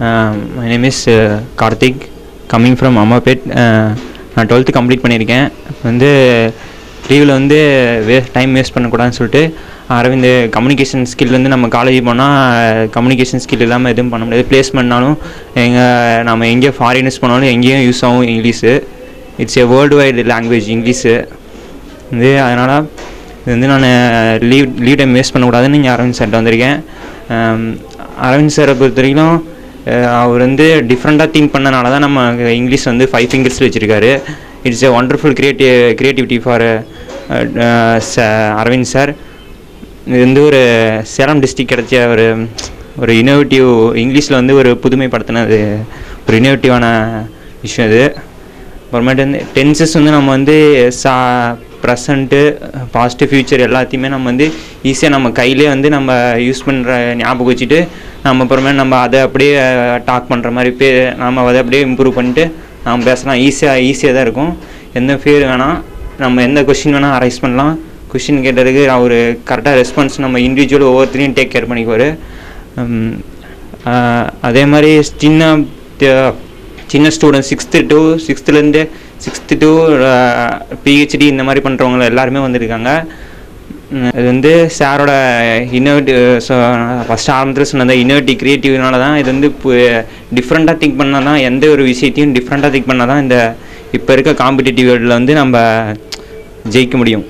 My name is Karthik, coming from Amapet. நான் 12th complete பண்ணியிருக்கேன். வந்து லீவில் வந்து டைம் வேஸ்ட் பண்ணக்கூடாதுன்னு சொல்லிட்டு அரவிந்த் கம்யூனிகேஷன் ஸ்கில் வந்து நம்ம காலேஜ் போனால் கம்யூனிகேஷன் ஸ்கில் இல்லாமல் எதுவும் பண்ண முடியாது. ப்ளேஸ்மெண்ட்னாலும் நம்ம எங்கே ஃபாரினர்ஸ் போனாலும் எங்கேயும் யூஸ் ஆகும் English. It's a world wide language English வந்து. அதனால் இது வந்து நான் லீவ் டைம் வேஸ்ட் பண்ணக்கூடாதுன்னு இங்கே அரவிந்த் சார்கிட்ட வந்திருக்கேன். அரவிந்த் சாரை பொறுத்த வரைக்கும் அவர் வந்து டிஃப்ரெண்ட்டாக திங்க் பண்ணனால தான் நம்ம இங்கிலீஷ் வந்து 5 ஃபிங்கர்ஸில் வச்சுருக்காரு. It's a wonderful creativity for Arvind sir. இது வந்து ஒரு சேலம் டிஸ்ட்ரிக்ட் கிடைச்ச ஒரு இன்னோவேட்டிவ் இங்கிலீஷில் வந்து ஒரு புதுமைப்படுத்தினது ஒரு இன்னோவேட்டிவான விஷயம் இது. அப்புறமேட்டு வந்து டென்சஸ் வந்து நம்ம வந்து ப்ரெசண்ட்டு பாஸ்ட்டு ஃப்யூச்சர் எல்லாத்தையுமே நம்ம வந்து ஈஸியாக நம்ம கையிலே வந்து நம்ம யூஸ் பண்ணுற ஞாபகம் வச்சுட்டு நம்ம அப்புறமேட்டு நம்ம அதை அப்படியே டாக் பண்ணுற மாதிரி நம்ம அதை அப்படியே இம்ப்ரூவ் பண்ணிட்டு நம்ம பேசலாம். ஈஸியாக தான் இருக்கும். எந்த ஃபியர் வேணாம், நம்ம எந்த கொஷின் வேணால் அரைஸ் பண்ணலாம். கொஷின் கேட்டதுக்கு அவர் கரெக்டாக ரெஸ்பான்ஸ் நம்ம இண்டிவிஜுவல் ஒவ்வொருத்தரையும் டேக் கேர் பண்ணிக்குவார். அதே மாதிரி சின்ன ஸ்டூடெண்ட் 6th to PhD இந்த மாதிரி பண்ணுறவங்க எல்லாருமே வந்திருக்காங்க. இது வந்து சாரோட இன்னோவேட்டிவ் ஃபஸ்ட்டு ஆரம்பத்தில் சொன்ன இன்னோவேட்டிவ் கிரியேட்டிவ்னால தான் இது வந்து டிஃப்ரெண்ட்டாக திங்க் பண்ணால் தான் எந்த ஒரு விஷயத்தையும் டிஃப்ரெண்ட்டாக திங்க் பண்ணால் தான் இந்த இப்போ இருக்க காம்படிட்டிவ் வேர்ல்டில் வந்து நம்ம ஜெயிக்க முடியும்.